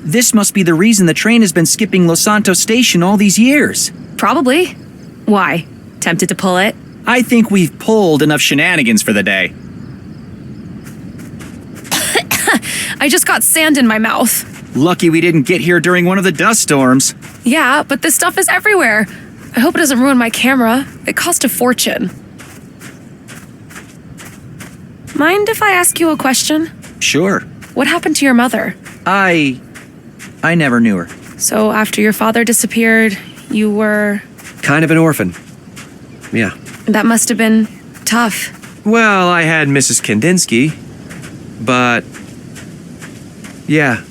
This must be the reason the train has been skipping Los Santos Station all these years. Probably. Why? Tempted to pull it? I think we've pulled enough shenanigans for the day. I just got sand in my mouth. Lucky we didn't get here during one of the dust storms. Yeah, but this stuff is everywhere. I hope it doesn't ruin my camera. It cost a fortune. Mind if I ask you a question? Sure. What happened to your mother? I never knew her. So after your father disappeared, you were... Kind of an orphan. Yeah. That must have been tough. Well, I had Mrs. Kandinsky, but... yeah.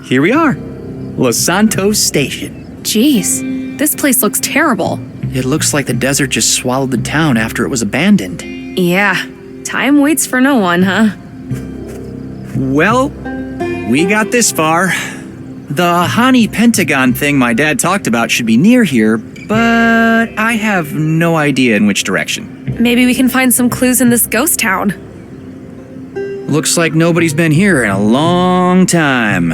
Here we are. Los Santos Station. Jeez, this place looks terrible. It looks like the desert just swallowed the town after it was abandoned. Yeah, time waits for no one, huh? Well, we got this far. The Hani Pentagon thing my dad talked about should be near here, but I have no idea in which direction. Maybe we can find some clues in this ghost town. Looks like nobody's been here in a long time.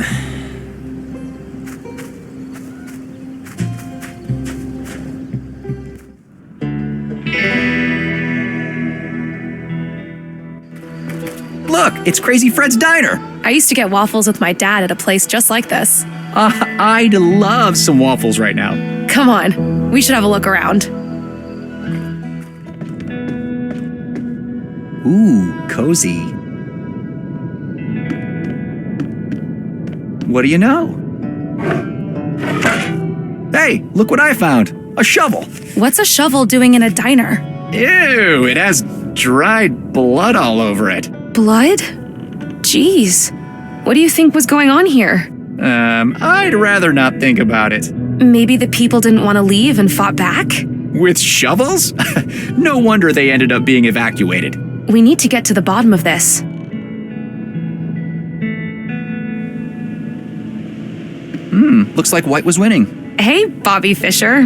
Look, it's Crazy Fred's Diner. I used to get waffles with my dad at a place just like this. I'd love some waffles right now. Come on, we should have a look around. Ooh, cozy. What do you know? Hey, look what I found. A shovel. What's a shovel doing in a diner? Ew, it has dried blood all over it. Blood? Jeez. What do you think was going on here? I'd rather not think about it. Maybe the people didn't want to leave and fought back? With shovels? No wonder they ended up being evacuated. We need to get to the bottom of this. Looks like White was winning. Hey, Bobby Fischer.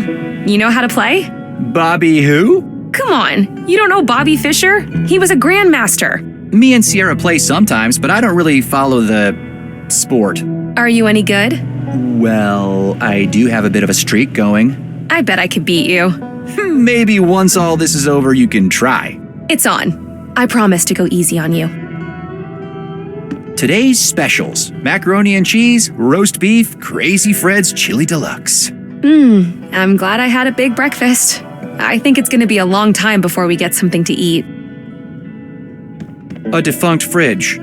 You know how to play? Bobby who? Come on, you don't know Bobby Fischer? He was a grandmaster. Me and Sierra play sometimes, but I don't really follow the sport. Are you any good? Well, I do have a bit of a streak going. I bet I could beat you. Maybe once all this is over, you can try. It's on. I promise to go easy on you. Today's specials: macaroni and cheese, roast beef, Crazy Fred's Chili Deluxe. I'm glad I had a big breakfast. I think it's gonna be a long time before we get something to eat. A defunct fridge.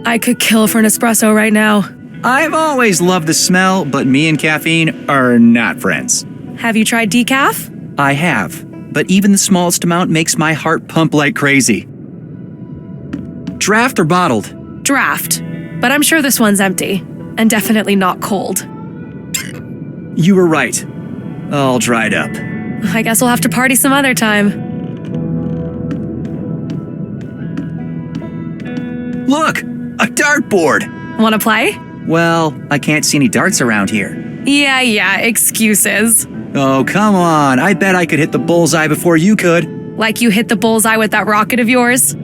I could kill for an espresso right now. I've always loved the smell, but me and caffeine are not friends. Have you tried decaf? I have, but even the smallest amount makes my heart pump like crazy. Draft or bottled? Draft. But I'm sure this one's empty. And definitely not cold. You were right. All dried up. I guess we'll have to party some other time. Look! A dartboard! Wanna play? Well, I can't see any darts around here. Yeah, excuses. Oh, come on. I bet I could hit the bullseye before you could. Like you hit the bullseye with that rocket of yours?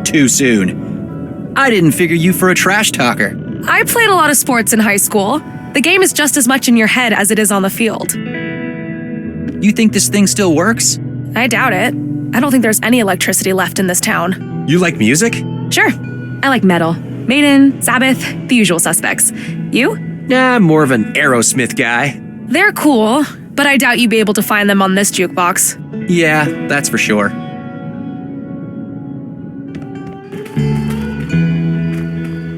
Too soon. I didn't figure you for a trash talker. I played a lot of sports in high school. The game is just as much in your head as it is on the field. You think this thing still works? I doubt it. I don't think there's any electricity left in this town. You like music? Sure. I like metal. Maiden, Sabbath, the usual suspects. You? Nah, I'm more of an Aerosmith guy. They're cool, but I doubt you'd be able to find them on this jukebox. Yeah, that's for sure.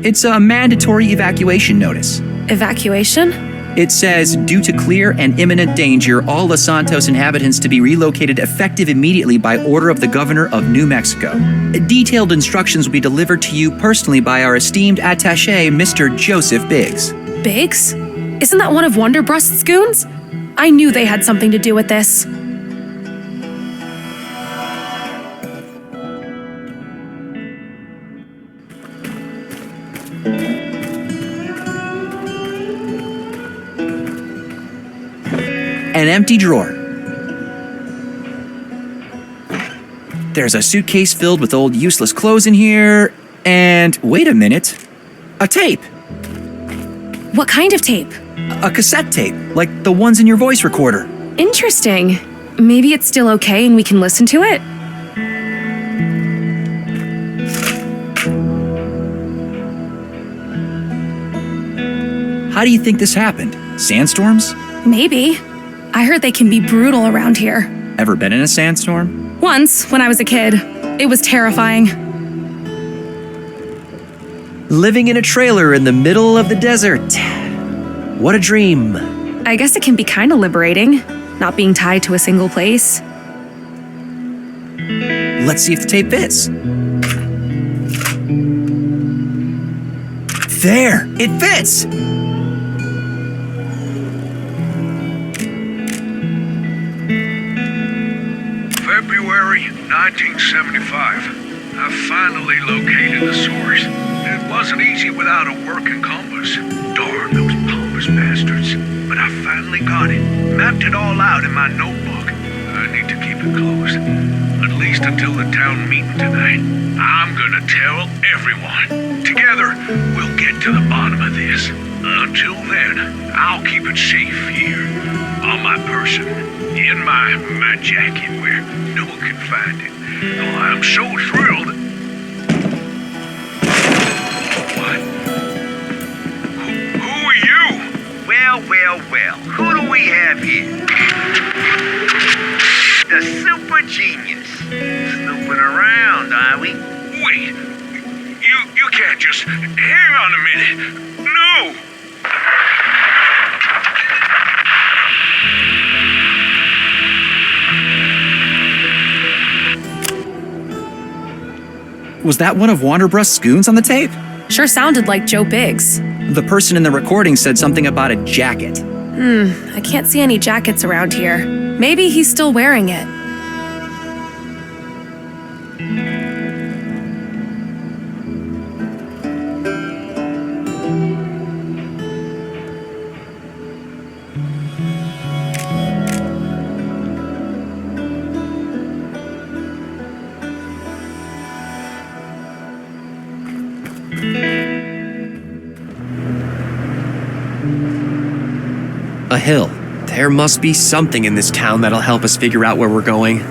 It's a mandatory evacuation notice. Evacuation? It says, due to clear and imminent danger, all Los Santos inhabitants to be relocated effective immediately by order of the governor of New Mexico. Detailed instructions will be delivered to you personally by our esteemed attaché, Mr. Joseph Biggs. Biggs? Isn't that one of Wonderbrust's goons? I knew they had something to do with this. An empty drawer. There's a suitcase filled with old useless clothes in here. And wait a minute. A tape. What kind of tape? A cassette tape, like the ones in your voice recorder. Interesting. Maybe it's still okay and we can listen to it? How do you think this happened? Sandstorms? Maybe. I heard they can be brutal around here. Ever been in a sandstorm? Once, when I was a kid. It was terrifying. Living in a trailer in the middle of the desert. What a dream. I guess it can be kind of liberating, not being tied to a single place. Let's see if the tape fits. There! It fits! February 1975. I finally located the source. It wasn't easy without a working compass. Darn those pompous bastards. But I finally got it. Mapped it all out in my notebook. I need to keep it close. At least until the town meeting tonight. I'm gonna tell everyone. Together, we'll get to the bottom of this. Until then, I'll keep it safe here. On my person. In my jacket where no one can find it. Oh, I'm so thrilled. What? Who are you? Well. Who do we have here? The super genius. Snooping around, are we? Wait. You can't just... Hang on a minute. No! Was that one of Wanderbrust's goons on the tape? Sure sounded like Joe Biggs. The person in the recording said something about a jacket. I can't see any jackets around here. Maybe he's still wearing it. A hill. There must be something in this town that'll help us figure out where we're going.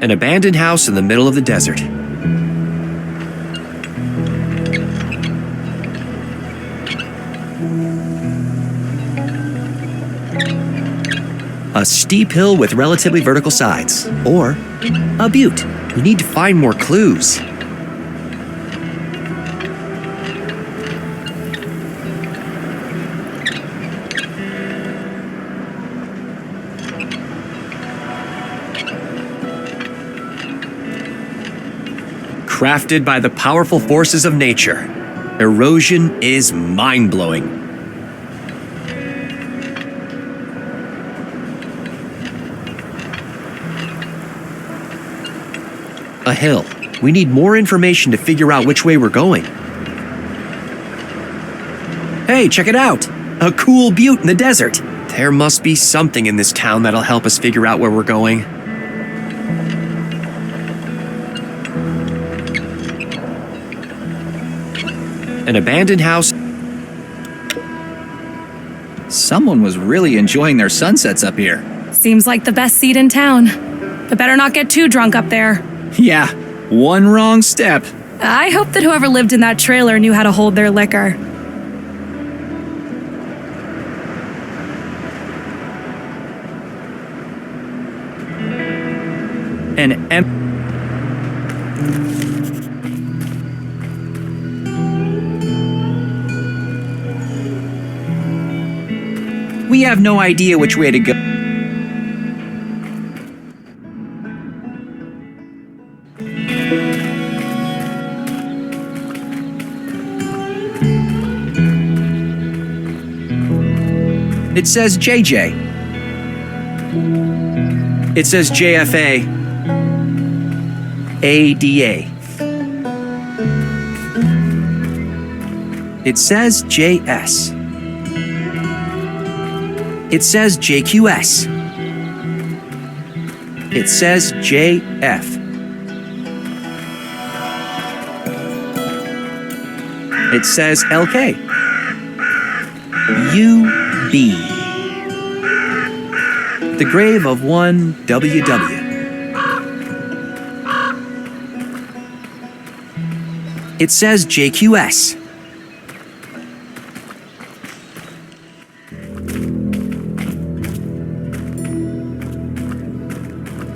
An abandoned house in the middle of the desert. A steep hill with relatively vertical sides. Or a butte. We need to find more clues. Crafted by the powerful forces of nature, erosion is mind-blowing. A hill. We need more information to figure out which way we're going. Hey, check it out! A cool butte in the desert. There must be something in this town that'll help us figure out where we're going. An abandoned house. Someone was really enjoying their sunsets up here. Seems like the best seat in town. But better not get too drunk up there. Yeah, one wrong step. I hope that whoever lived in that trailer knew how to hold their liquor. We have no idea which way to go. It says JJ. It says JFA. ADA. It says JS. It says JQS. It says JF. It says LK. UB. The grave of one WW. It says JQS.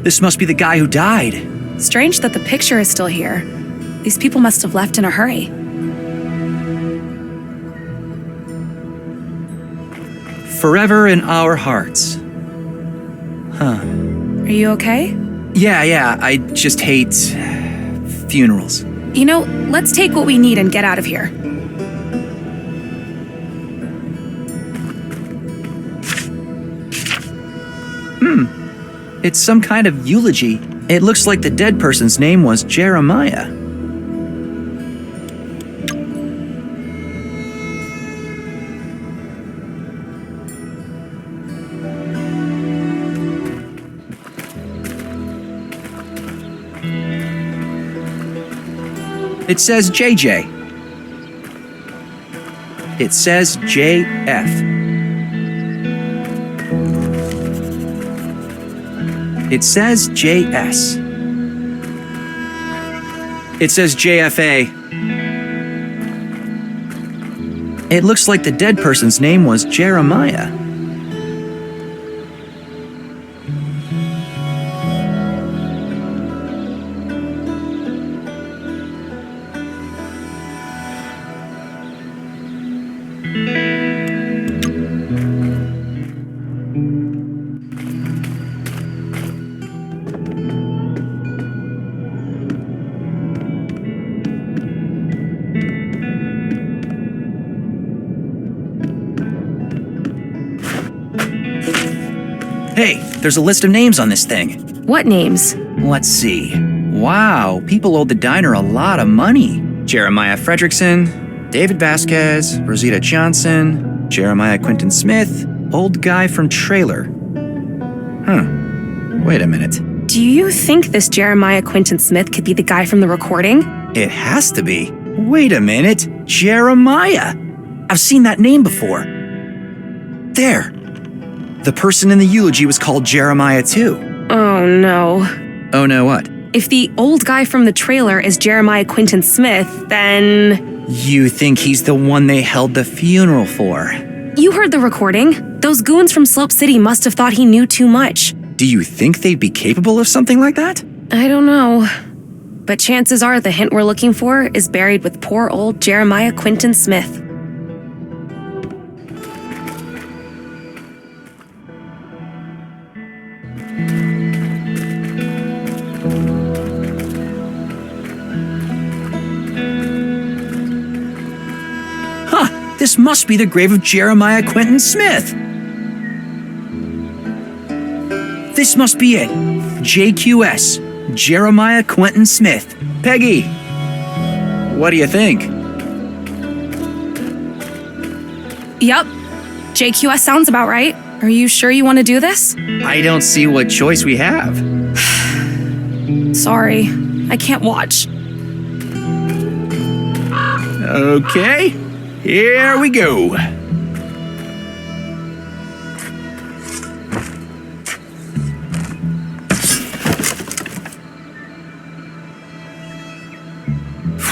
This must be the guy who died. Strange that the picture is still here. These people must have left in a hurry. Forever in our hearts. Huh. Are you okay? Yeah, I just hate funerals. You know, let's take what we need and get out of here. It's some kind of eulogy. It looks like the dead person's name was Jeremiah. It says JJ. It says JF. It says JS. It says JFA. It looks like the dead person's name was Jeremiah. Hey, there's a list of names on this thing. What names? Let's see. Wow, people owed the diner a lot of money. Jeremiah Fredrickson, David Vasquez, Rosita Johnson, Jeremiah Quinton Smith, old guy from trailer. Wait a minute. Do you think this Jeremiah Quinton Smith could be the guy from the recording? It has to be. Wait a minute. Jeremiah. I've seen that name before. There. The person in the eulogy was called Jeremiah too. Oh no. Oh no, what? If the old guy from the trailer is Jeremiah Quinton Smith, then... You think he's the one they held the funeral for? You heard the recording. Those goons from Slope City must have thought he knew too much. Do you think they'd be capable of something like that? I don't know. But chances are the hint we're looking for is buried with poor old Jeremiah Quinton Smith. This must be the grave of Jeremiah Quinton Smith. This must be it. JQS, Jeremiah Quinton Smith. Peggy, what do you think? Yep. JQS sounds about right. Are you sure you want to do this? I don't see what choice we have. Sorry, I can't watch. Okay, here we go.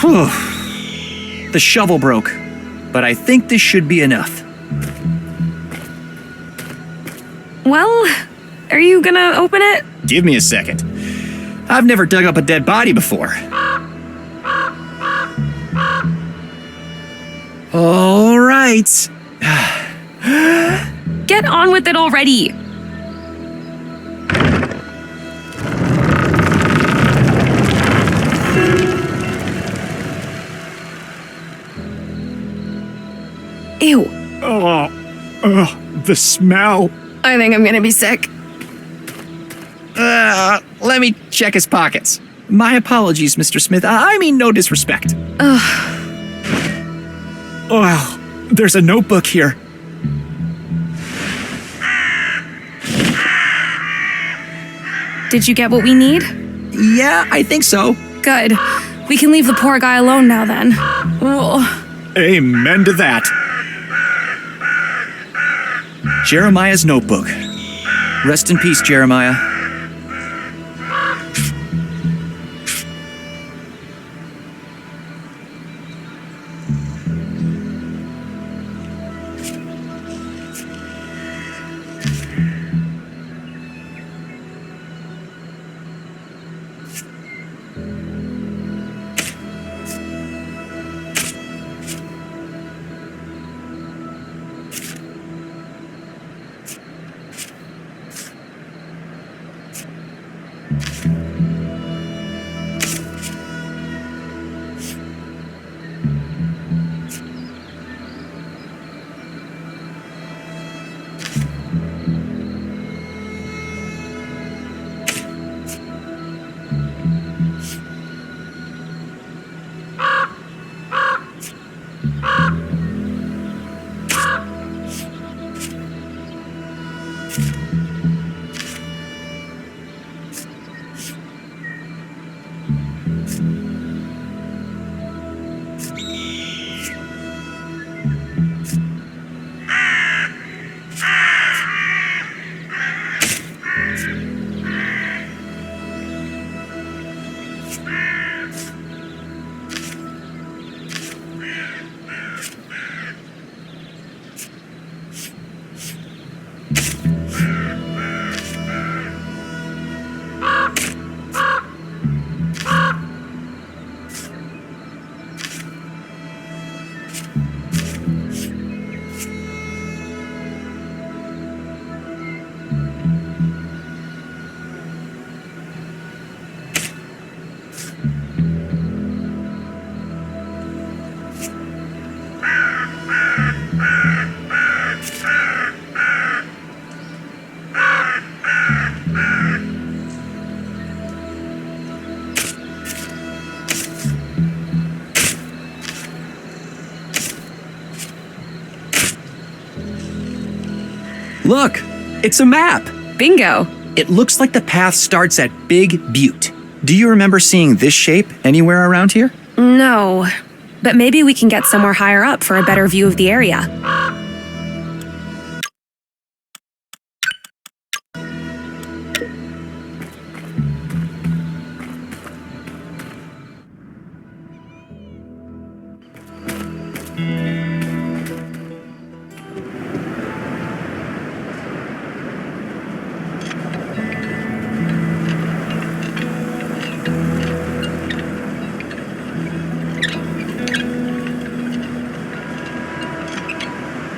Whew. The shovel broke, but I think this should be enough. Well, are you gonna open it? Give me a second. I've never dug up a dead body before. All right. Get on with it already. Ew. The smell. I think I'm gonna be sick. Let me check his pockets. My apologies, Mr. Smith. I mean no disrespect. Wow, there's a notebook here. Did you get what we need? Yeah, I think so. Good. We can leave the poor guy alone now then. Ugh. Amen to that. Jeremiah's notebook. Rest in peace, Jeremiah. Look, it's a map. Bingo. It looks like the path starts at Big Butte. Do you remember seeing this shape anywhere around here? No. But maybe we can get somewhere higher up for a better view of the area.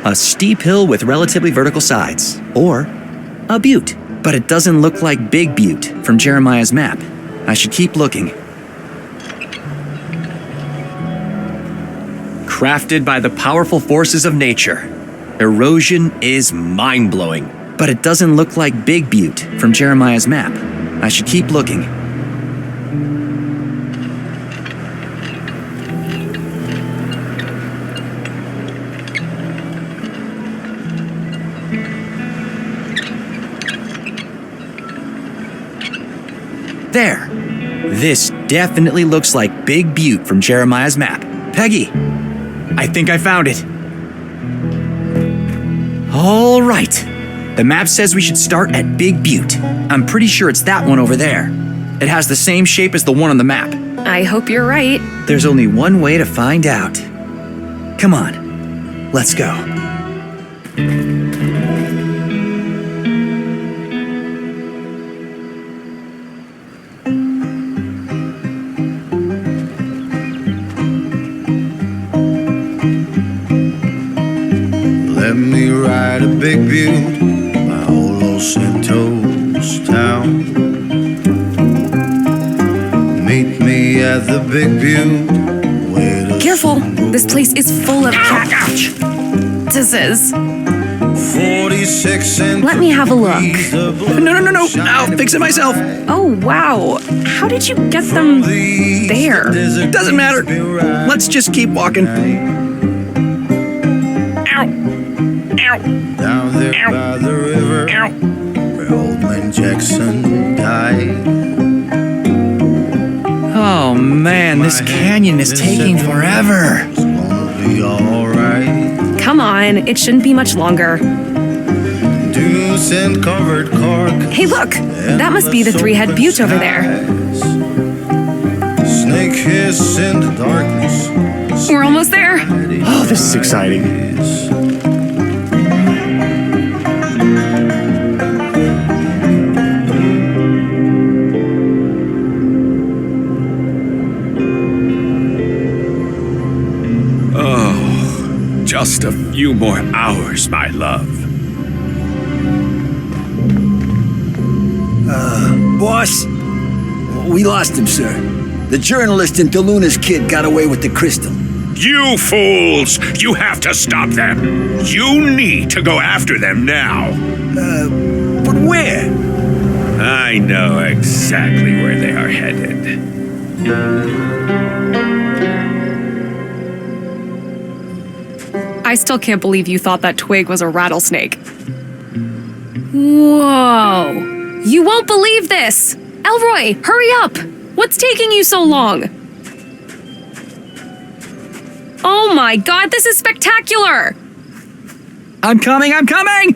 A steep hill with relatively vertical sides, or a butte. But it doesn't look like Big Butte from Jeremiah's map. I should keep looking. Crafted by the powerful forces of nature, erosion is mind-blowing. But it doesn't look like Big Butte from Jeremiah's map. I should keep looking. There. This definitely looks like Big Butte from Jeremiah's map. Peggy, I think I found it. All right. The map says we should start at Big Butte. I'm pretty sure it's that one over there. It has the same shape as the one on the map. I hope you're right. There's only one way to find out. Come on, let's go. Let me ride a Big Butte, my old Los Santos town. Meet me at the Big Butte. where the Careful. sun goes This place is full of cactuses. 46 and Let me have a look. No. I'll fix it myself. Oh, wow. How did you get them there? Doesn't matter. Let's just keep walking. Down there by the river, where old man Jackson died. Oh man, this canyon is taking forever. It's gonna be alright. Come on, it shouldn't be much longer. Dunes and covered cork. Hey, look! That must be the three-head butte over there. Snake hiss in the darkness. We're almost there. Oh, this is exciting. Just a few more hours, my love. Boss, we lost him, sir. The journalist and DeLuna's kid got away with the crystal. You fools! You have to stop them. You need to go after them now. But where? I know exactly where they are headed. I still can't believe you thought that twig was a rattlesnake. Whoa! You won't believe this! Elroy, hurry up! What's taking you so long? Oh my god, this is spectacular! I'm coming!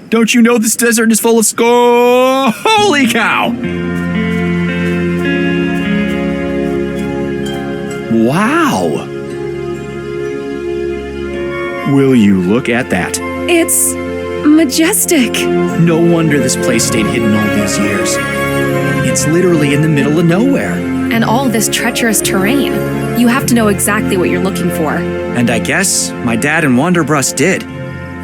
Don't you know this desert is full of holy cow! Wow! Will you look at that? It's majestic. No wonder this place stayed hidden all these years. It's literally in the middle of nowhere. And all this treacherous terrain. You have to know exactly what you're looking for. And I guess my dad and Wanderbrust did.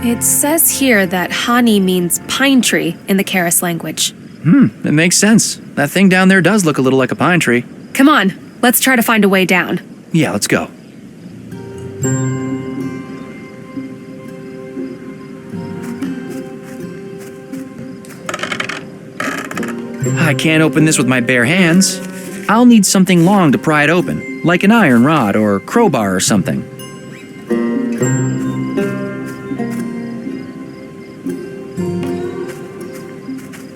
It says here that Hani means pine tree in the Karis language. It makes sense. That thing down there does look a little like a pine tree. Come on, let's try to find a way down. Yeah, let's go. I can't open this with my bare hands. I'll need something long to pry it open, like an iron rod or crowbar or something.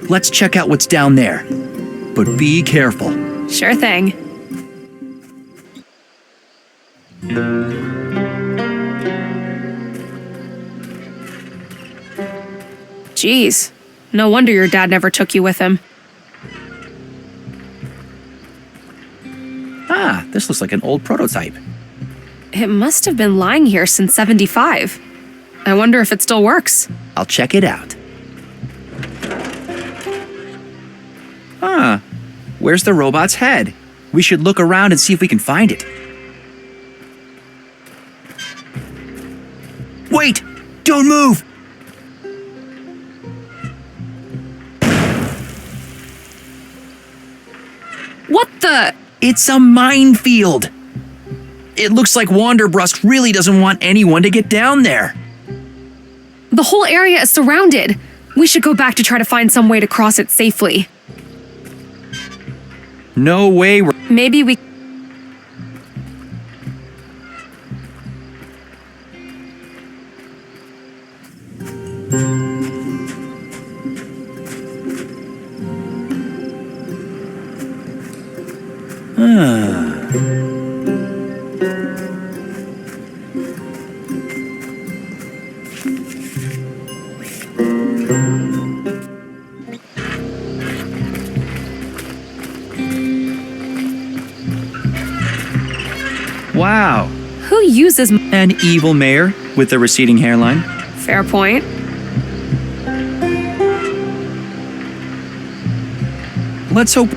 Let's check out what's down there. But be careful. Sure thing. Jeez, no wonder your dad never took you with him. Ah, this looks like an old prototype. It must have been lying here since '75. I wonder if it still works. I'll check it out. Huh. Where's the robot's head? We should look around and see if we can find it. Wait! Don't move! What the? It's a minefield! It looks like Wanderbrust really doesn't want anyone to get down there. The whole area is surrounded. We should go back to try to find some way to cross it safely. No way we're... Maybe we... Wow. Who uses... An evil mayor with a receding hairline. Fair point. Let's hope...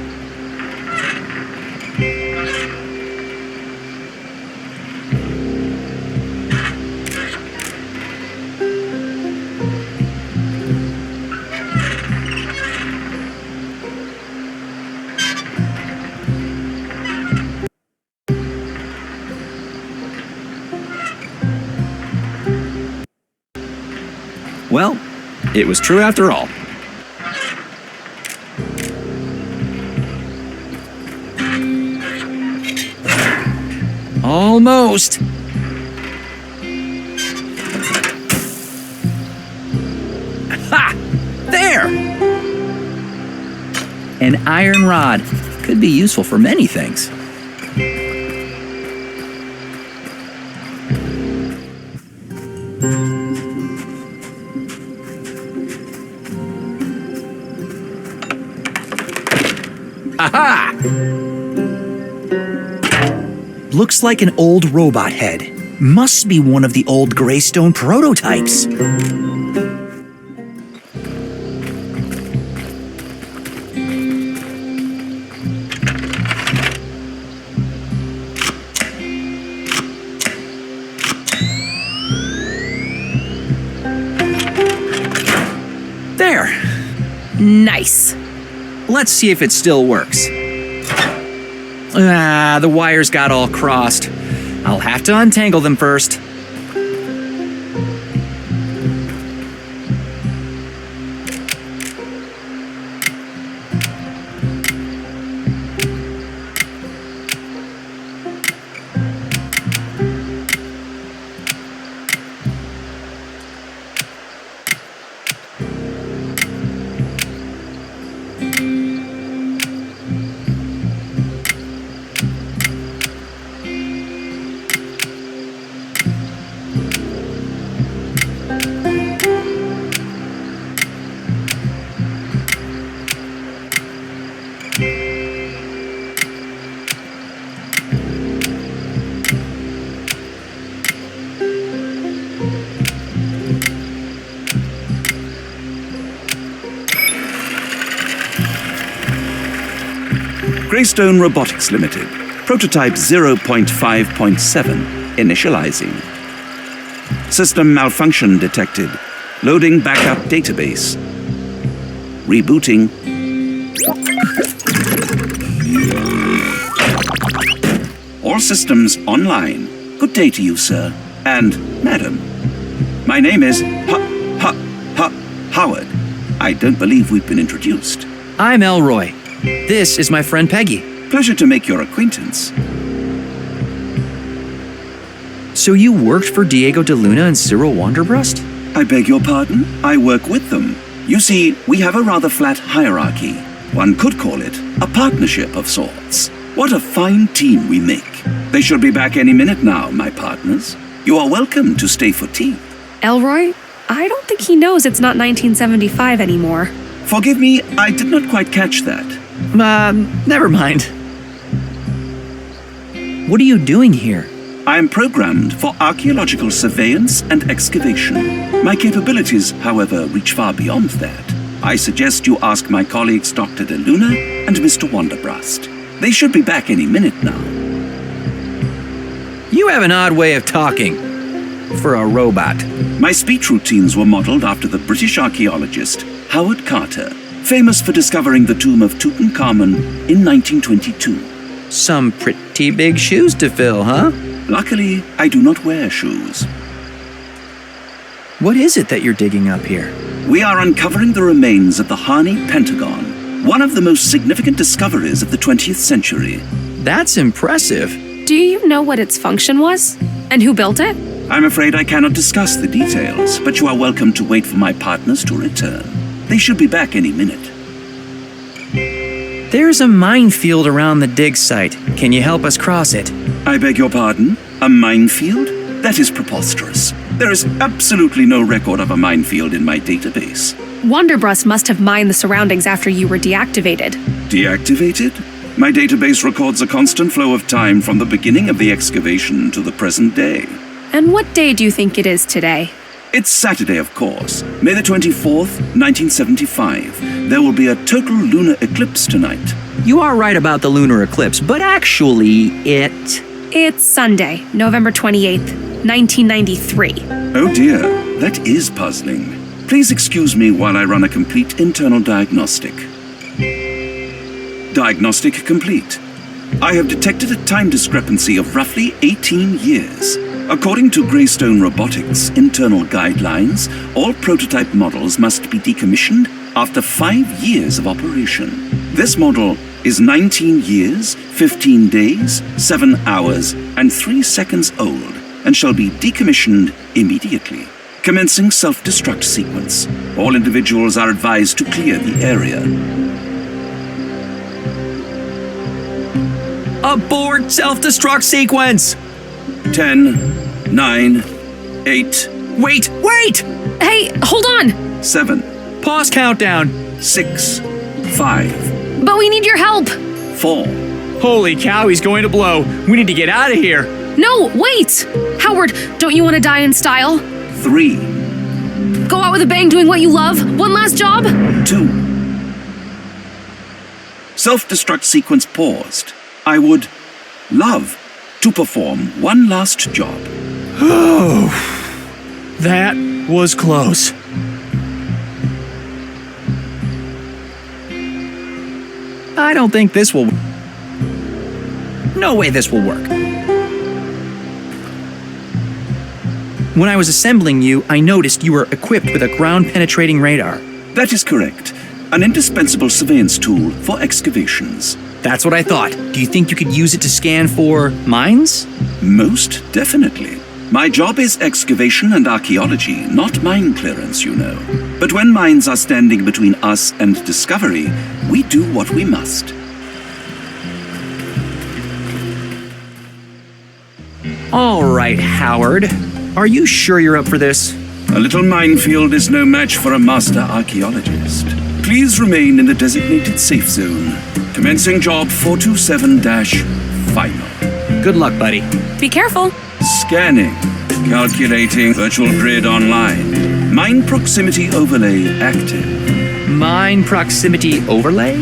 Well, it was true after all. Almost. Ha! There! An iron rod could be useful for many things. Aha! Looks like an old robot head. Must be one of the old Greystone prototypes. There. Nice. Let's see if it still works. Ah, the wires got all crossed. I'll have to untangle them first. Greystone Robotics Limited, prototype 0.5.7, initializing. System malfunction detected. Loading backup database. Rebooting. All systems online. Good day to you, sir. And madam. My name is Howard. I don't believe we've been introduced. I'm Elroy. This is my friend Peggy. Pleasure to make your acquaintance. So you worked for Diego de Luna and Cyril Wanderbrust? I beg your pardon? I work with them. You see, we have a rather flat hierarchy. One could call it a partnership of sorts. What a fine team we make. They should be back any minute now, my partners. You are welcome to stay for tea. Elroy, I don't think he knows it's not 1975 anymore. Forgive me, I did not quite catch that. Never mind. What are you doing here? I am programmed for archaeological surveillance and excavation. My capabilities, however, reach far beyond that. I suggest you ask my colleagues Dr. de Luna and Mr. Wanderbrust. They should be back any minute now. You have an odd way of talking. For a robot. My speech routines were modeled after the British archaeologist Howard Carter, famous for discovering the tomb of Tutankhamun in 1922. Some pretty big shoes to fill, huh? Luckily, I do not wear shoes. What is it that you're digging up here? We are uncovering the remains of the Harney Pentagon, one of the most significant discoveries of the 20th century. That's impressive. Do you know what its function was? And who built it? I'm afraid I cannot discuss the details, but you are welcome to wait for my partners to return. They should be back any minute. There's a minefield around the dig site. Can you help us cross it? I beg your pardon? A minefield? That is preposterous. There is absolutely no record of a minefield in my database. Wanderbrust must have mined the surroundings after you were deactivated. Deactivated? My database records a constant flow of time from the beginning of the excavation to the present day. And what day do you think it is today? It's Saturday, of course. May the 24th, 1975. There will be a total lunar eclipse tonight. You are right about the lunar eclipse, but actually, It's Sunday, November 28th, 1993. Oh dear, that is puzzling. Please excuse me while I run a complete internal diagnostic. Diagnostic complete. I have detected a time discrepancy of roughly 18 years. According to Greystone Robotics' internal guidelines, all prototype models must be decommissioned after 5 years of operation. This model is 19 years, 15 days, 7 hours, and 3 seconds old, and shall be decommissioned immediately. Commencing self-destruct sequence. All individuals are advised to clear the area. Abort self-destruct sequence! 10, 9, 8, Wait! Hey, hold on! 7, Pause countdown! 6, 5, But we need your help! 4, Holy cow, he's going to blow. We need to get out of here. No, wait! Howard, don't you want to die in style? 3, Go out with a bang doing what you love? One last job? 2. Self-destruct sequence paused. I would love to perform one last job. That was close. I don't think this will... No way this will work. When I was assembling you, I noticed you were equipped with a ground-penetrating radar. That is correct. An indispensable surveillance tool for excavations. That's what I thought. Do you think you could use it to scan for mines? Most definitely. My job is excavation and archaeology, not mine clearance, you know. But when mines are standing between us and discovery, we do what we must. All right, Howard. Are you sure you're up for this? A little minefield is no match for a master archaeologist. Please remain in the designated safe zone. Commencing job 427-final. Good luck, buddy. Be careful. Scanning. Calculating virtual grid online. Mine proximity overlay active. Mine proximity overlay?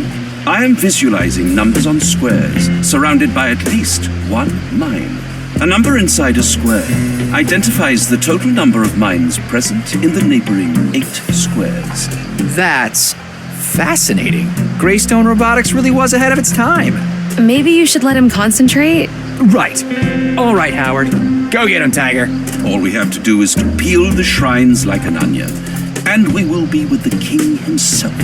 I am visualizing numbers on squares, surrounded by at least one mine. A number inside a square identifies the total number of mines present in the neighboring 8 squares. That's fascinating. Greystone Robotics really was ahead of its time. Maybe you should let him concentrate. Right. All right, Howard. Go get him, Tiger. All we have to do is to peel the shrines like an onion, and we will be with the king himself.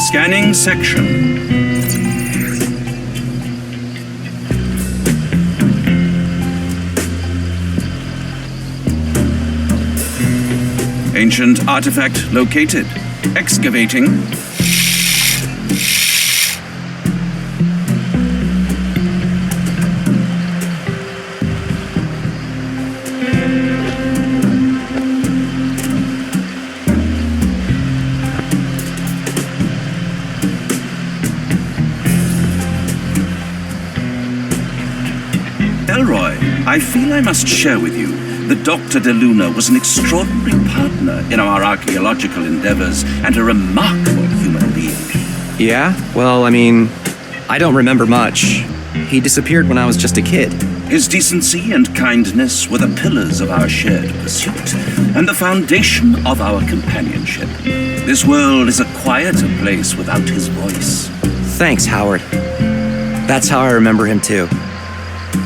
Scanning section. Ancient artifact located. Excavating. Elroy, I feel I must share with you that Dr. De Luna was an extraordinary partner in our archaeological endeavors and a remarkable human being. Yeah? Well, I mean, I don't remember much. He disappeared when I was just a kid. His decency and kindness were the pillars of our shared pursuit and the foundation of our companionship. This world is a quieter place without his voice. Thanks, Howard. That's how I remember him, too.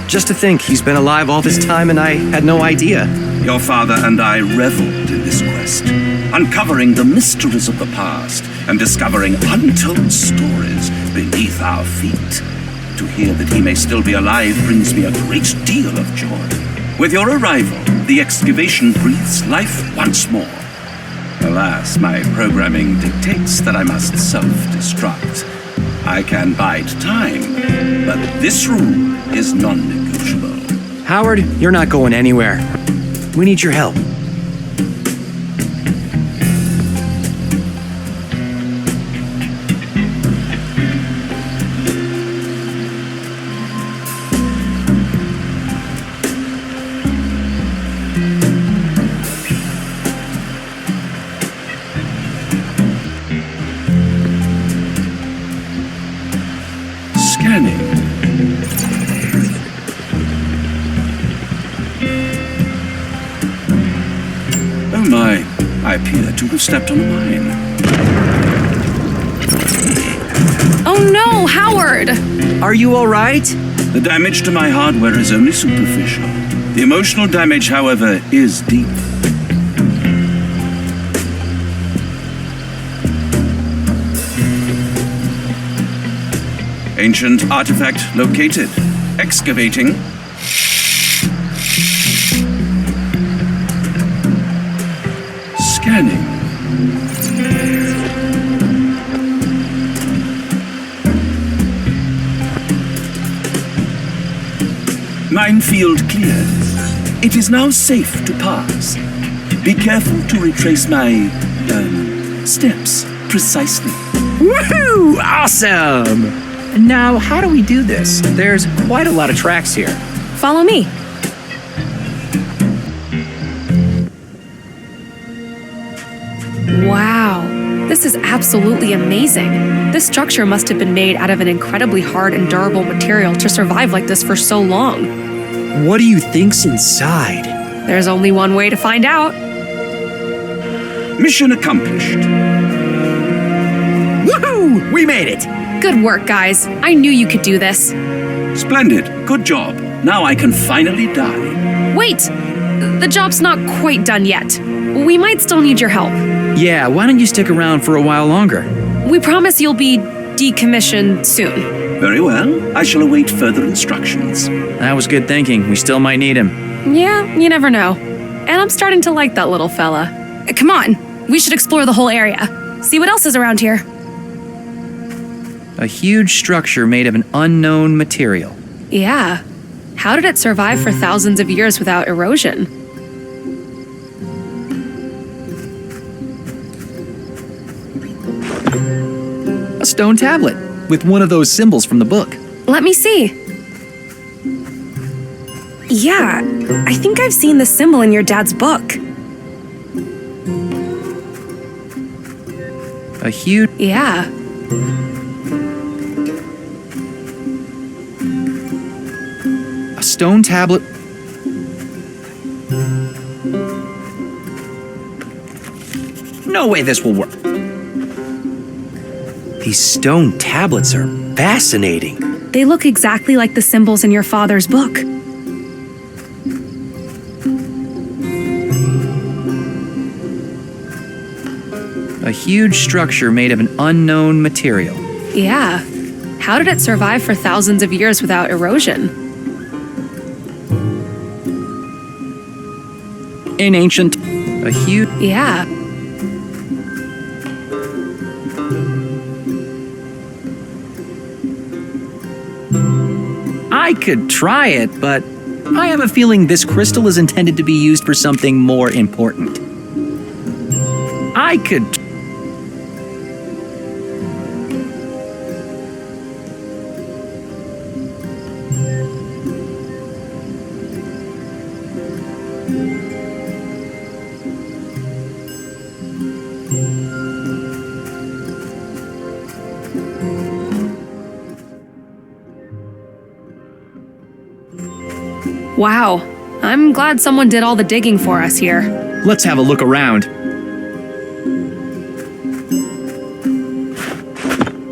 Just to think he's been alive all this time and I had no idea. Your father and I reveled in this quest, uncovering the mysteries of the past and discovering untold stories beneath our feet. To hear that he may still be alive brings me a great deal of joy. With your arrival, the excavation breathes life once more. Alas, my programming dictates that I must self-destruct. I can bide time, but this rule is non-negotiable. Howard, you're not going anywhere. We need your help. Scanning. to have stepped on a mine. Oh no, Howard! Are you all right? The damage to my hardware is only superficial. The emotional damage, however, is deep. Ancient artifact located. Excavating. Scanning. Minefield cleared. It is now safe to pass. Be careful to retrace my, steps precisely. Woohoo! Awesome! Now, how do we do this? There's quite a lot of tracks here. Follow me. Wow, this is absolutely amazing. This structure must have been made out of an incredibly hard and durable material to survive like this for so long. What do you think's inside? There's only one way to find out. Mission accomplished. Woohoo! We made it! Good work, guys. I knew you could do this. Splendid. Good job. Now I can finally die. Wait! The job's not quite done yet. We might still need your help. Yeah, why don't you stick around for a while longer? We promise you'll be decommissioned soon. Very well. I shall await further instructions. That was good thinking. We still might need him. Yeah, you never know. And I'm starting to like that little fella. Come on, we should explore the whole area. See what else is around here. A huge structure made of an unknown material. Yeah. How did it survive for thousands of years without erosion? A stone tablet with one of those symbols from the book. Let me see. Yeah, I think I've seen the symbol in your dad's book. A huge... Yeah. A stone tablet... No way this will work. These stone tablets are fascinating. They look exactly like the symbols in your father's book. A huge structure made of an unknown material. Yeah. How did it survive for thousands of years without erosion? In ancient... A huge... Yeah. I could try it, but I have a feeling this crystal is intended to be used for something more important. I could... Wow. I'm glad someone did all the digging for us here. Let's have a look around.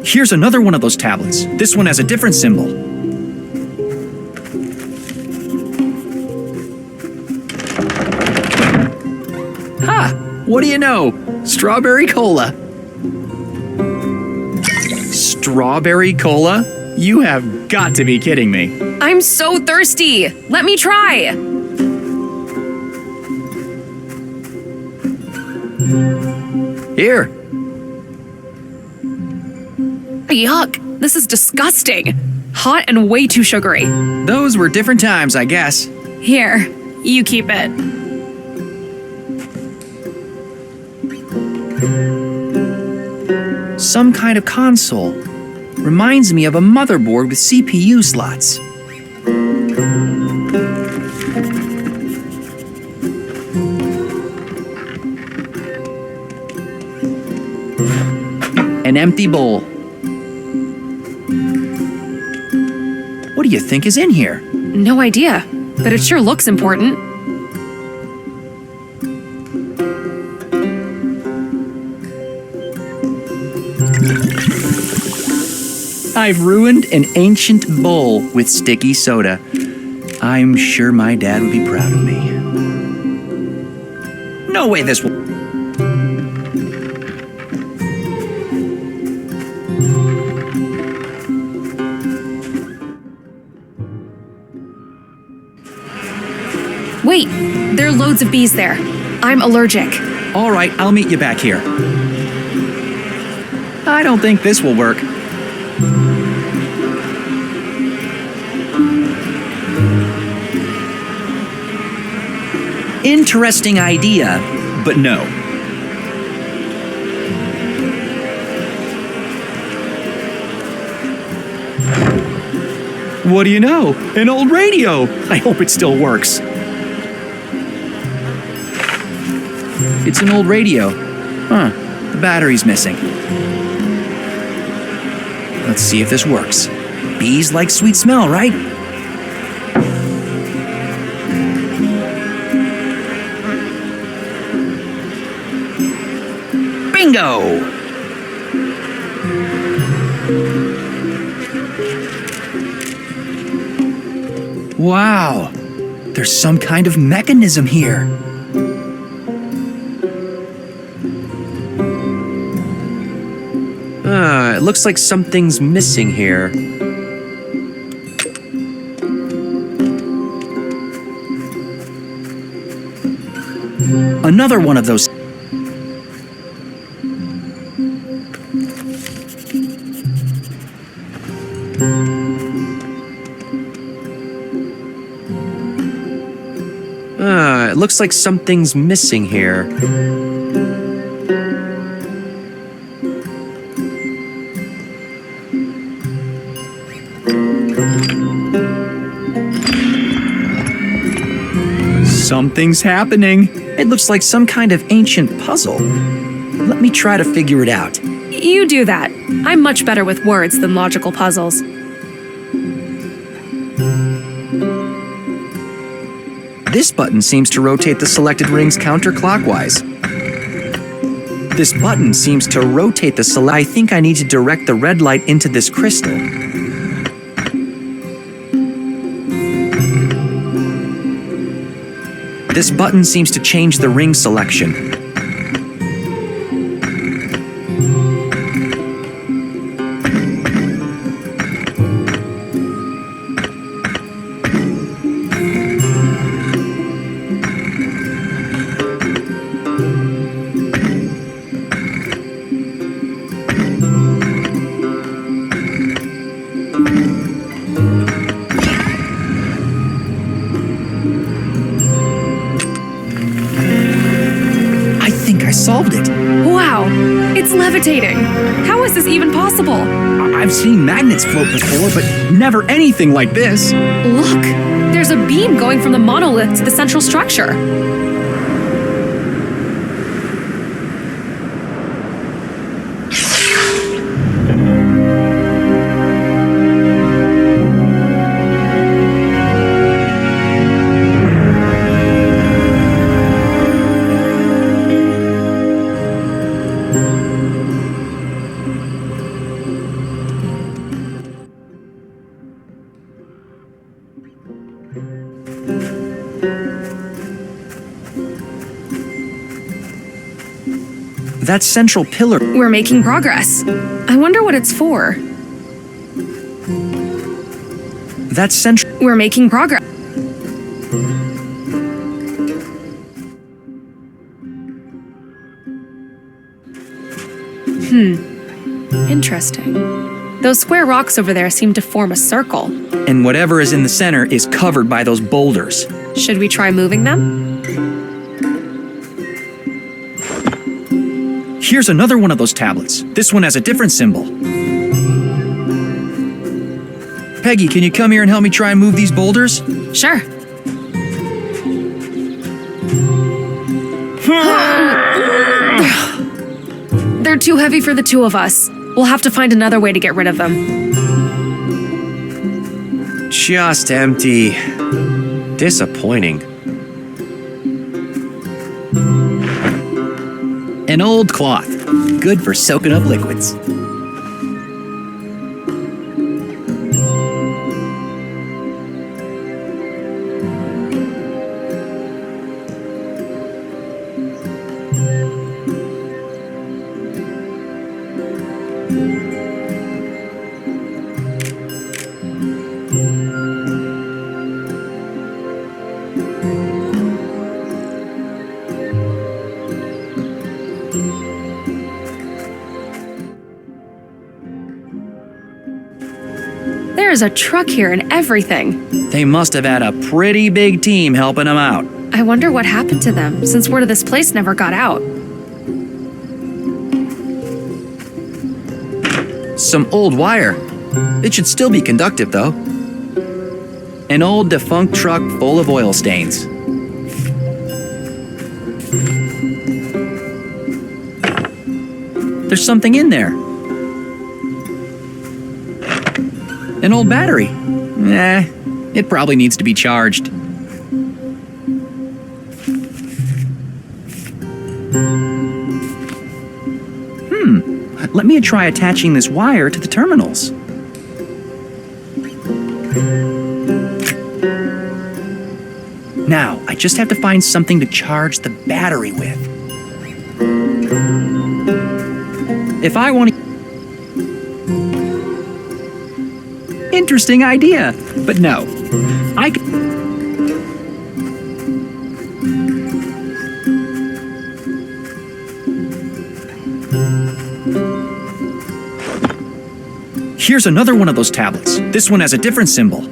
Here's another one of those tablets. This one has a different symbol. Ha! What do you know? Strawberry cola. Strawberry cola? You have got to be kidding me. I'm so thirsty. Let me try. Here. Yuck. This is disgusting. Hot and way too sugary. Those were different times, I guess. Here, you keep it. Some kind of console. Reminds me of a motherboard with CPU slots. An empty bowl. What do you think is in here? No idea, but it sure looks important. I've ruined an ancient bowl with sticky soda. I'm sure my dad would be proud of me. No way this will... Wait, there are loads of bees there. I'm allergic. All right, I'll meet you back here. I don't think this will work. Interesting idea, but no. What do you know? An old radio! I hope it still works. It's an old radio. Huh, the battery's missing. Let's see if this works. Bees like sweet smell, right? Bingo! Wow, there's some kind of mechanism here. It looks like something's missing here. Another one of those. It looks like something's missing here. Something's happening. It looks like some kind of ancient puzzle. Let me try to figure it out. You do that. I'm much better with words than logical puzzles. This button seems to rotate the selected rings counterclockwise. This button seems to rotate the select. I think I need to direct the red light into this crystal. This button seems to change the ring selection. I solved it. Wow, it's levitating. How is this even possible? I've seen magnets float before, but never anything like this. Look, there's a beam going from the monolith to the central structure. That central pillar. We're making progress. I wonder what it's for. That central. We're making progress. Interesting. Those square rocks over there seem to form a circle. And whatever is in the center is covered by those boulders. Should we try moving them? Here's another one of those tablets. This one has a different symbol. Peggy, can you come here and help me try and move these boulders? Sure. They're too heavy for the two of us. We'll have to find another way to get rid of them. Just empty. Disappointing. An old cloth. Good for soaking up liquids. There's a truck here and everything. They must have had a pretty big team helping them out. I wonder what happened to them, since word of this place never got out. Some old wire. It should still be conductive, though. An old defunct truck full of oil stains. There's something in there. An old battery. It probably needs to be charged. Let me try attaching this wire to the terminals. Now, I just have to find something to charge the battery with. If I want to... Interesting idea, but no. I c- Here's another one of those tablets. This one has a different symbol.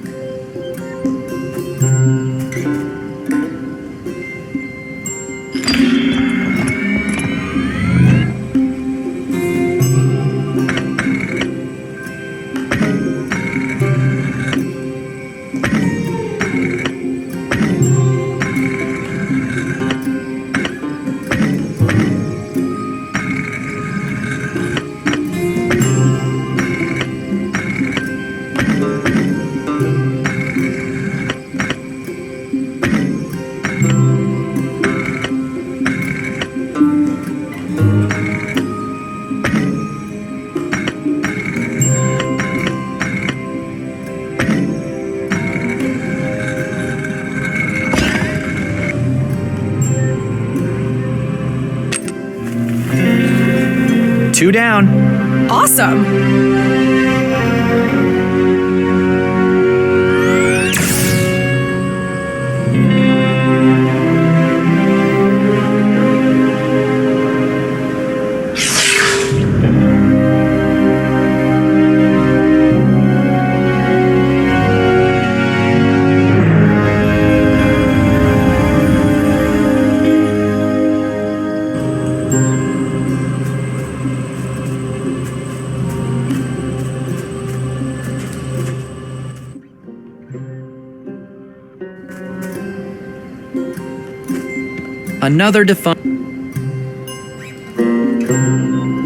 Two down. Awesome! Another defunct...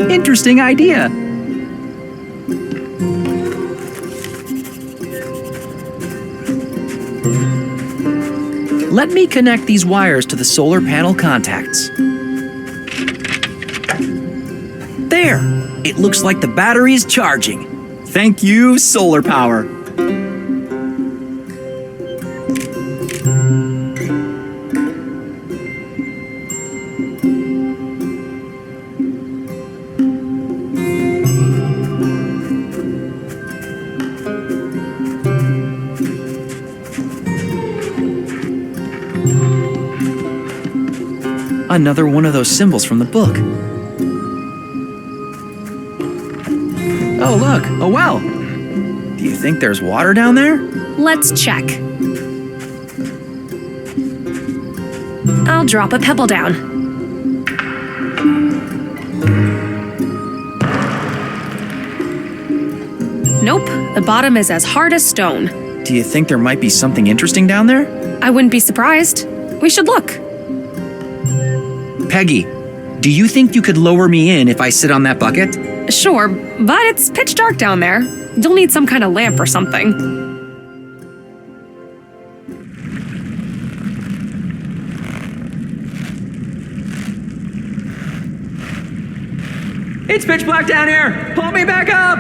Interesting idea. Let me connect these wires to the solar panel contacts. There! It looks like the battery is charging. Thank you, solar power. Another one of those symbols from the book. Oh, look, a well. Do you think there's water down there? Let's check. I'll drop a pebble down. Nope, the bottom is as hard as stone. Do you think there might be something interesting down there? I wouldn't be surprised. We should look. Peggy, do you think you could lower me in if I sit on that bucket? Sure, but it's pitch dark down there. You'll need some kind of lamp or something. It's pitch black down here! Pull me back up!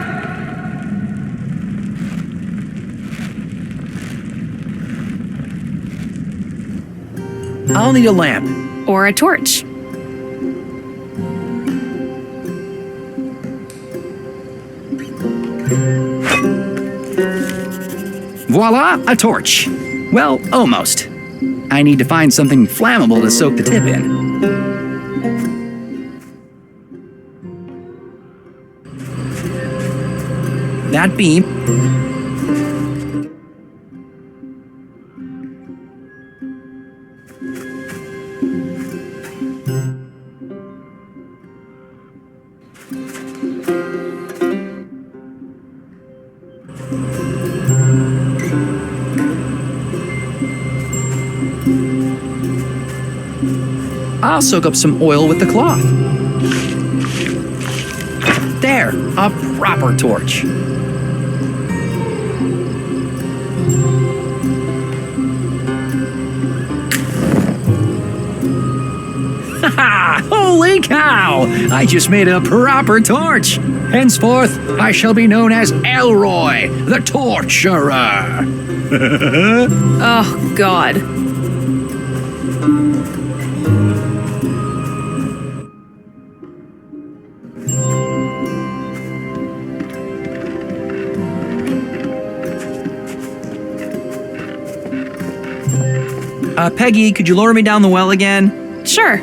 I'll need a lamp. Or a torch. Voila, a torch. Well, almost. I need to find something flammable to soak the tip in. That beam I'll soak up some oil with the cloth. There, a proper torch. Holy cow! I just made a proper torch! Henceforth, I shall be known as Elroy, the Torturer! Oh, God. Peggy, could you lower me down the well again? Sure.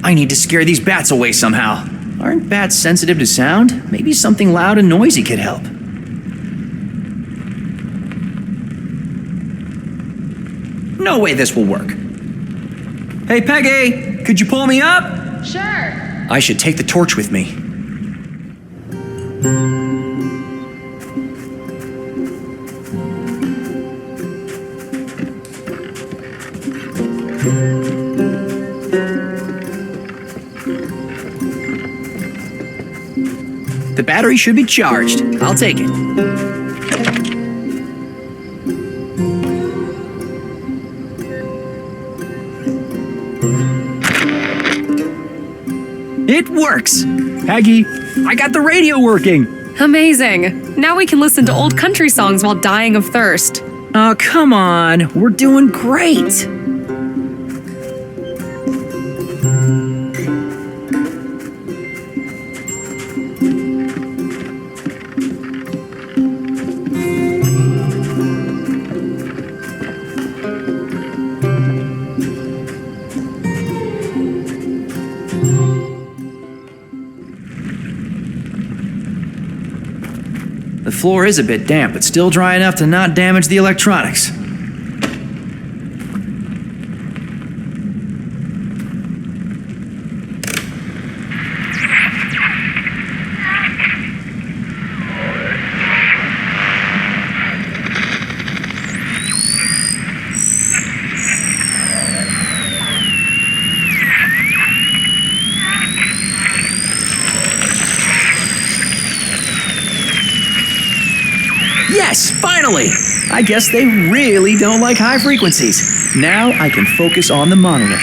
I need to scare these bats away somehow. Aren't bats sensitive to sound? Maybe something loud and noisy could help. No way this will work. Hey, Peggy, could you pull me up? Sure. I should take the torch with me. The battery should be charged. I'll take it. It works! Peggy, I got the radio working! Amazing. Now we can listen to old country songs while dying of thirst. Oh, come on. We're doing great. The floor is a bit damp, but still dry enough to not damage the electronics. Yes, finally! I guess they really don't like high frequencies. Now I can focus on the monolith.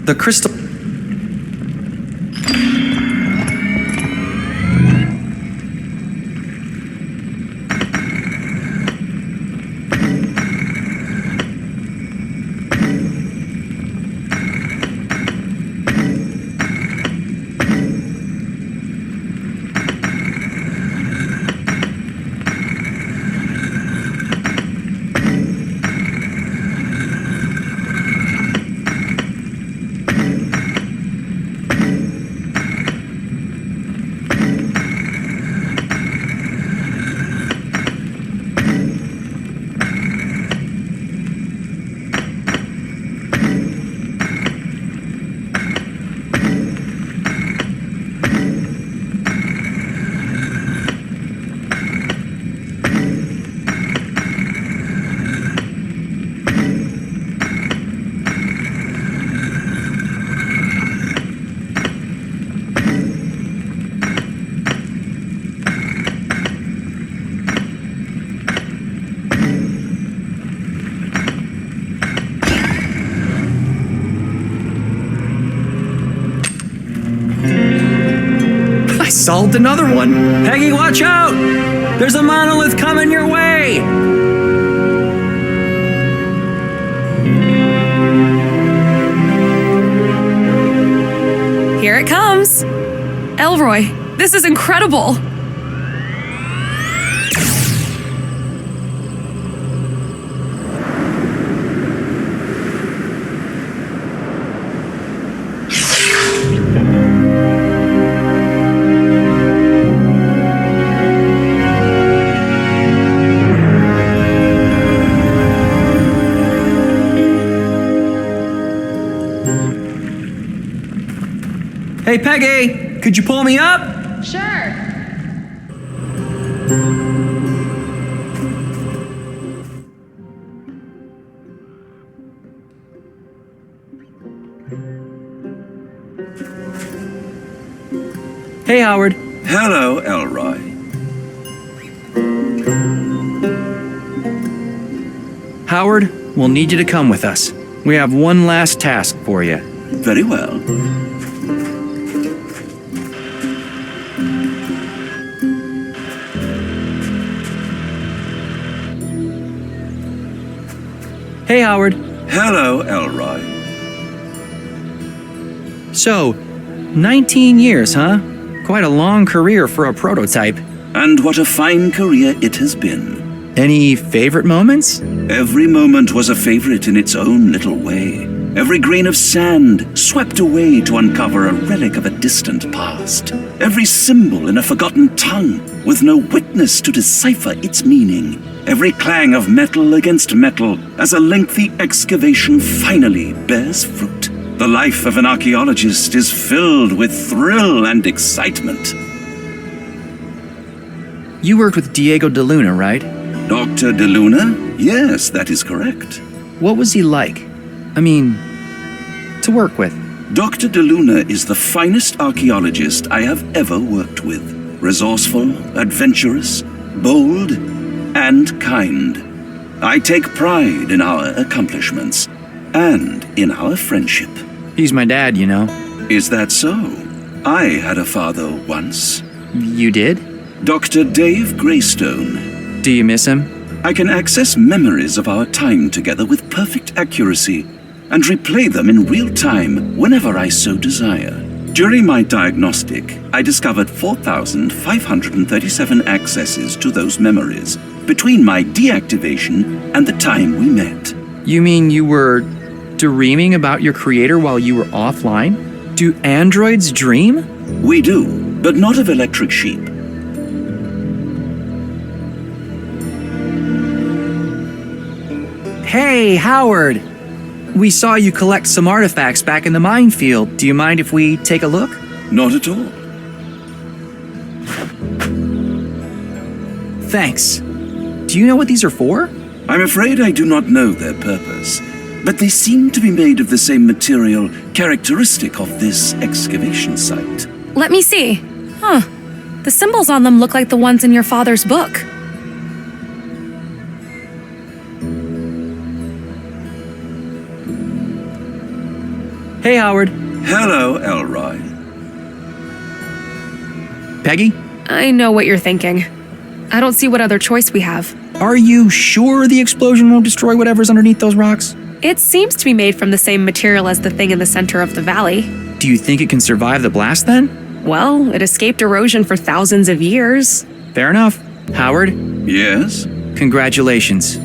The crystal... Solved another one. Peggy, watch out! There's a monolith coming your way! Here it comes. Elroy, this is incredible. Hey, Peggy, could you pull me up? Sure. Hey, Howard. Hello, Elroy. Howard, we'll need you to come with us. We have one last task for you. Very well. Hey, Howard. Hello, Elroy. So, 19 years, huh? Quite a long career for a prototype. And what a fine career it has been. Any favorite moments? Every moment was a favorite in its own little way. Every grain of sand swept away to uncover a relic of a distant past. Every symbol in a forgotten tongue, with no witness to decipher its meaning. Every clang of metal against metal as a lengthy excavation finally bears fruit. The life of an archaeologist is filled with thrill and excitement. You worked with Diego de Luna, right? Dr. De Luna? Yes, that is correct. What was he like? I mean, to work with. Dr. De Luna is the finest archaeologist I have ever worked with. Resourceful, adventurous, bold, and kind. I take pride in our accomplishments and in our friendship. He's my dad, you know. Is that so? I had a father once. You did? Dr. Dave Greystone. Do you miss him? I can access memories of our time together with perfect accuracy and replay them in real time whenever I so desire. During my diagnostic, I discovered 4,537 accesses to those memories between my deactivation and the time we met. You mean you were dreaming about your creator while you were offline? Do androids dream? We do, but not of electric sheep. Hey, Howard! We saw you collect some artifacts back in the minefield. Do you mind if we take a look? Not at all. Thanks. Do you know what these are for? I'm afraid I do not know their purpose, but they seem to be made of the same material characteristic of this excavation site. Let me see. Huh. The symbols on them look like the ones in your father's book. Hey, Howard. Hello, Elroy. Peggy? I know what you're thinking. I don't see what other choice we have. Are you sure the explosion won't destroy whatever's underneath those rocks? It seems to be made from the same material as the thing in the center of the valley. Do you think it can survive the blast then? Well, it escaped erosion for thousands of years. Fair enough. Howard, Yes? congratulations.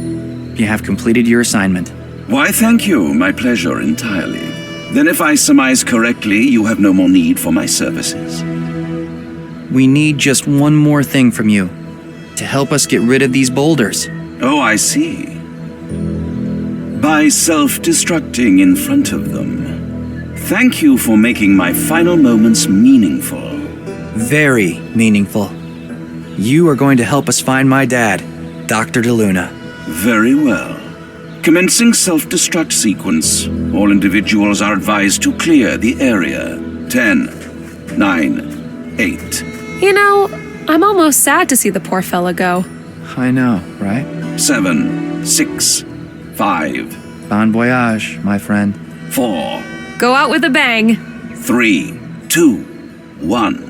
You have completed your assignment. Why, thank you. My pleasure entirely. Then if I surmise correctly, you have no more need for my services. We need just one more thing from you. To help us get rid of these boulders. Oh, I see. By self-destructing in front of them. Thank you for making my final moments meaningful. Very meaningful. You are going to help us find my dad, Dr. De Luna. Very well. Commencing self-destruct sequence. All individuals are advised to clear the area. 10, 9, 8. You know, I'm almost sad to see the poor fella go. I know, right? 7, 6, 5, Bon voyage, my friend. 4, Go out with a bang. 3, 2, 1.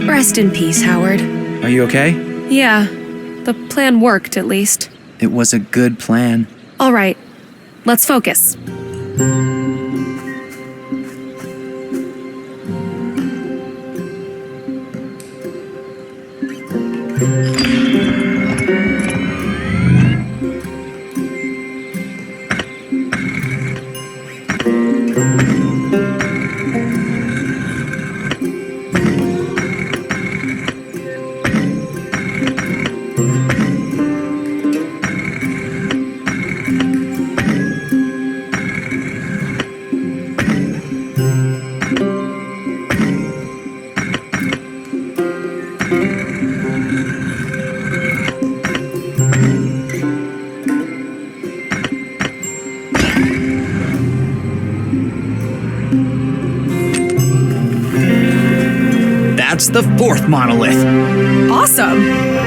Rest in peace, Howard. Are you okay? Yeah, the plan worked at least. It was a good plan. All right, let's focus. It's the fourth monolith. Awesome!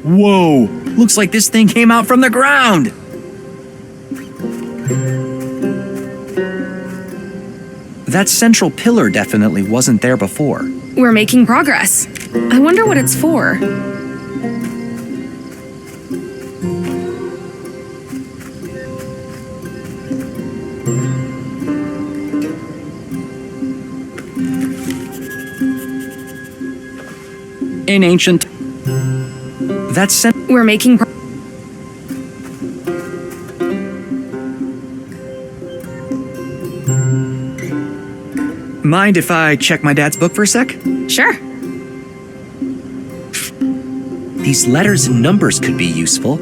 Whoa! Looks like this thing came out from the ground! That central pillar definitely wasn't there before. We're making progress. I wonder what it's for. In ancient... We're making Mind if I check my dad's book for a sec? Sure. These letters and numbers could be useful.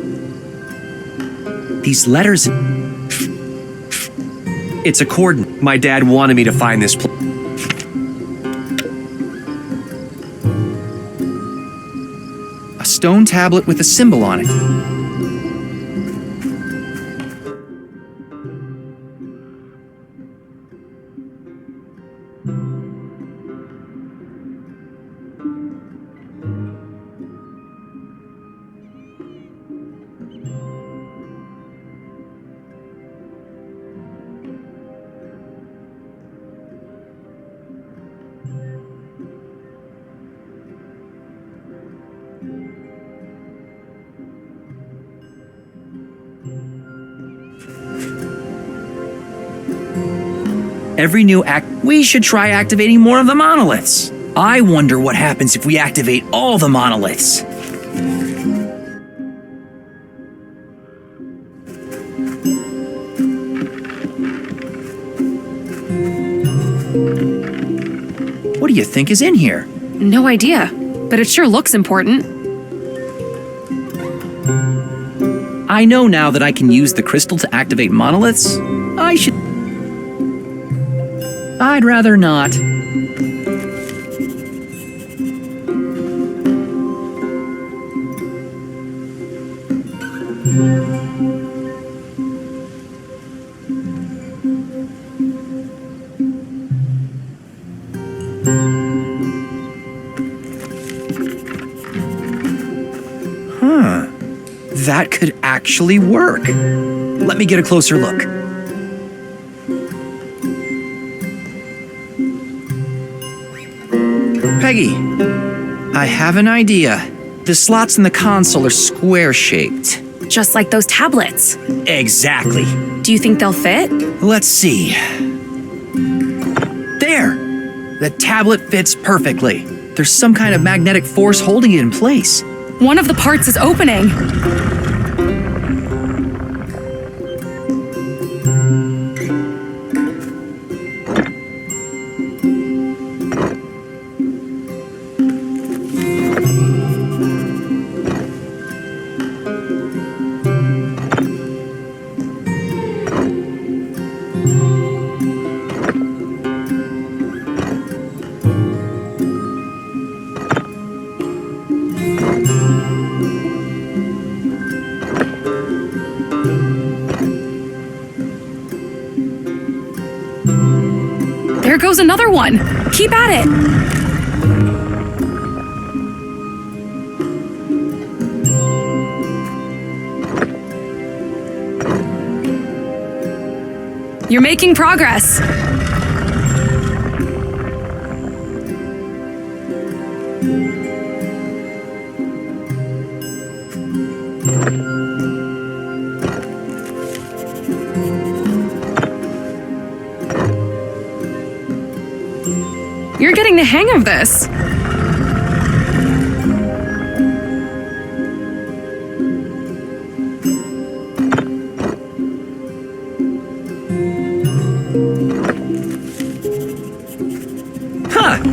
These letters... It's a coordinate. My dad wanted me to find this place. A stone tablet with a symbol on it. Every new we should try activating more of the monoliths. I wonder what happens if we activate all the monoliths. What do you think is in here? No idea, but it sure looks important. I know now that I can use the crystal to activate monoliths. I'd rather not. That could actually work. Let me get a closer look. Peggy, I have an idea. The slots in the console are square-shaped. Just like those tablets. Exactly. Do you think they'll fit? Let's see. There! The tablet fits perfectly. There's some kind of magnetic force holding it in place. One of the parts is opening. There goes another one. Keep at it. You're making progress. You're getting the hang of this. Huh!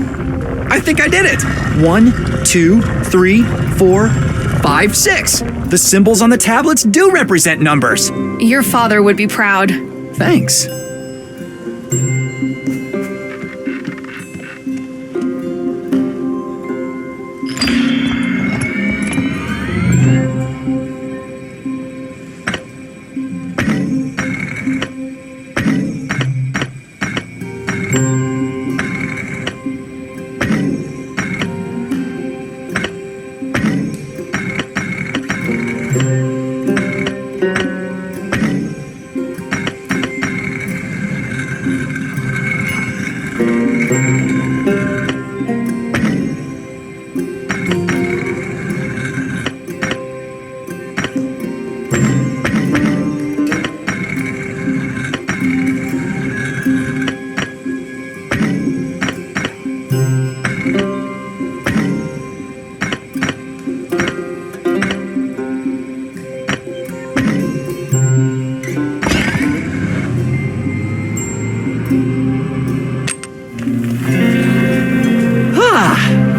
I did it! 1, 2, 3, 4, 5, 6. The symbols on the tablets do represent numbers. Your father would be proud. Thanks.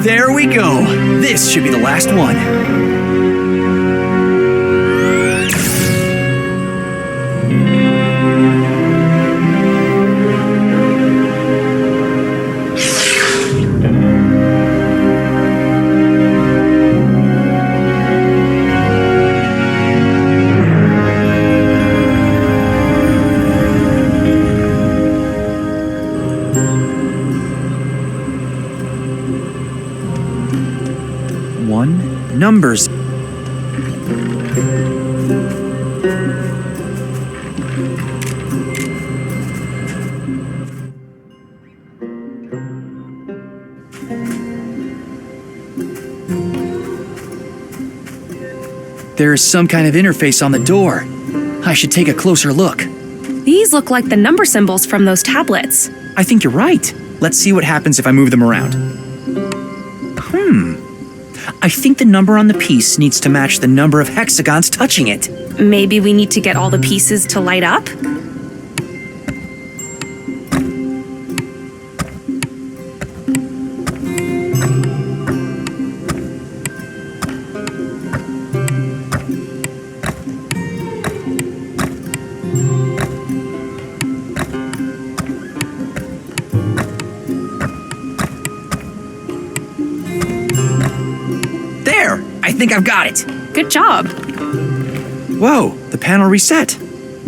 There we go. This should be the last one. Numbers. There is some kind of interface on the door. I should take a closer look. These look like the number symbols from those tablets. I think you're right. Let's see what happens if I move them around. I think the number on the piece needs to match the number of hexagons touching it. Maybe we need to get all the pieces to light up? I think I've got it. Good job. Whoa, the panel reset.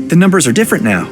The numbers are different now.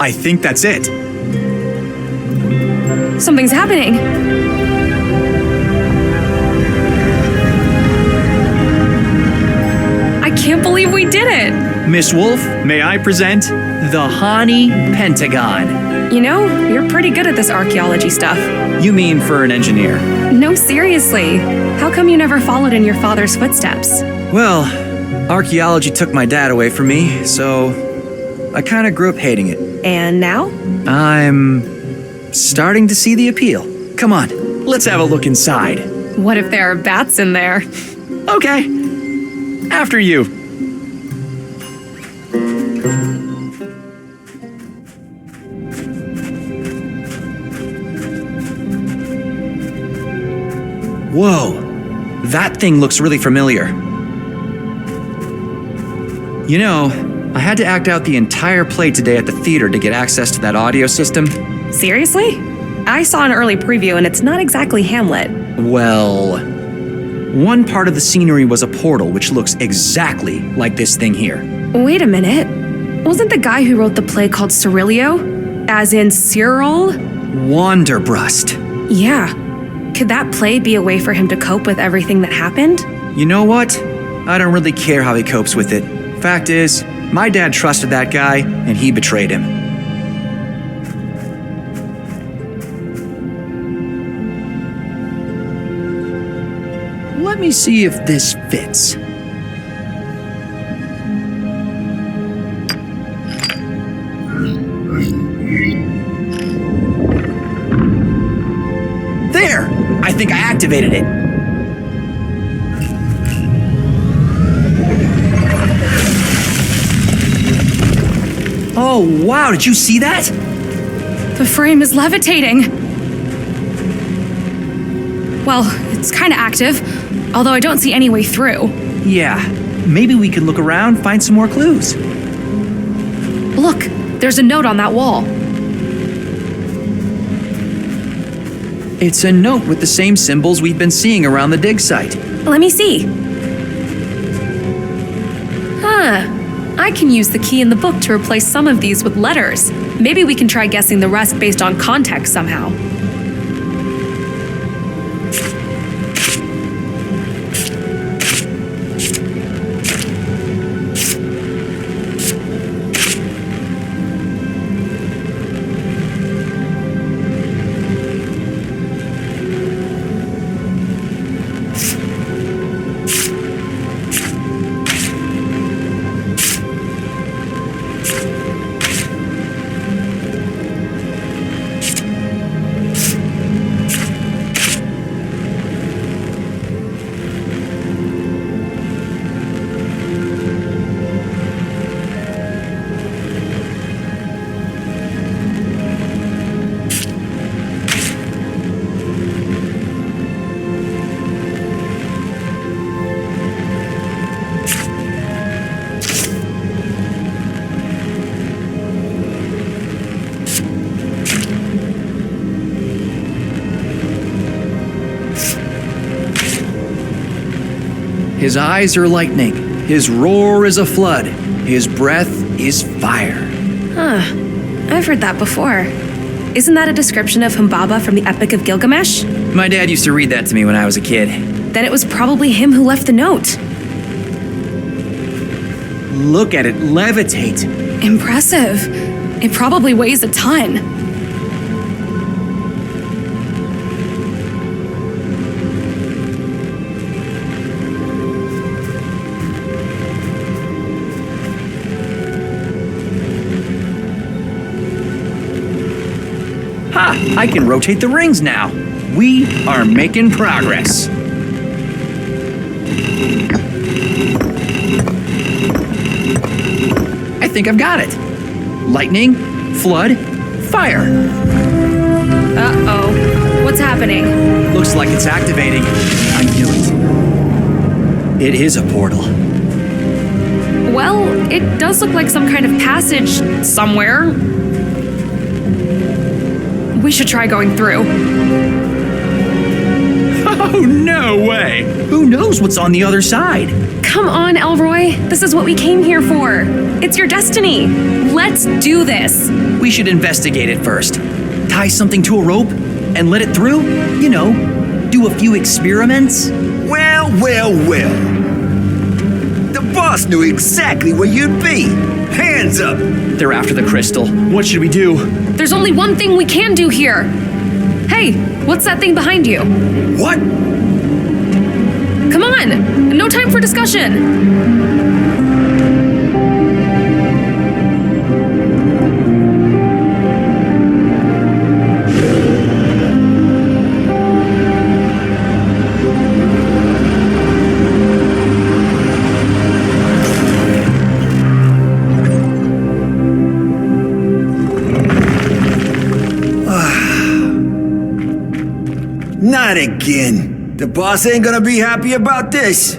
I think that's it. Something's happening. I can't believe we did it. Miss Wolf, may I present the Hani Pentagon? You know, you're pretty good at this archaeology stuff. You mean for an engineer? No, seriously. How come you never followed in your father's footsteps? Well, archaeology took my dad away from me, so I kind of grew up hating it. And now? I'm starting to see the appeal. Come on, let's have a look inside. What if there are bats in there? Okay, after you. Whoa, that thing looks really familiar. You know, I had to act out the entire play today at the theater to get access to that audio system. Seriously? I saw an early preview and it's not exactly Hamlet. Well, one part of the scenery was a portal which looks exactly like this thing here. Wait a minute. Wasn't the guy who wrote the play called Cyrilio? As in Cyril? Wanderbrust. Yeah. Could that play be a way for him to cope with everything that happened? You know what? I don't really care how he copes with it. Fact is, my dad trusted that guy, and he betrayed him. Let me see if this fits. There! I think I activated it. Oh, wow, did you see that? The frame is levitating. Well, it's kind of active, although I don't see any way through. Yeah, maybe we can look around, find some more clues. Look, there's a note on that wall. It's a note with the same symbols we've been seeing around the dig site. Let me see. Huh. I can use the key in the book to replace some of these with letters. Maybe we can try guessing the rest based on context somehow. His eyes are lightning. His roar is a flood. His breath is fire. Huh. I've heard that before. Isn't that a description of Humbaba from the Epic of Gilgamesh? My dad used to read that to me when I was a kid. Then it was probably him who left the note. Look at it levitate. Impressive. It probably weighs a ton. Ha! I can rotate the rings now. We are making progress. I think I've got it. Lightning, flood, fire. Uh-oh. What's happening? Looks like it's activating. I knew it. It is a portal. Well, it does look like some kind of passage somewhere. We should try going through. Oh, no way! Who knows what's on the other side? Come on, Elroy. This is what we came here for. It's your destiny. Let's do this. We should investigate it first. Tie something to a rope and let it through? You know, do a few experiments? Well, well, well. The boss knew exactly where you'd be. Hands up! They're after the crystal. What should we do? There's only one thing we can do here. Hey, what's that thing behind you? What? Come on! No time for discussion! Not again. The boss ain't gonna be happy about this.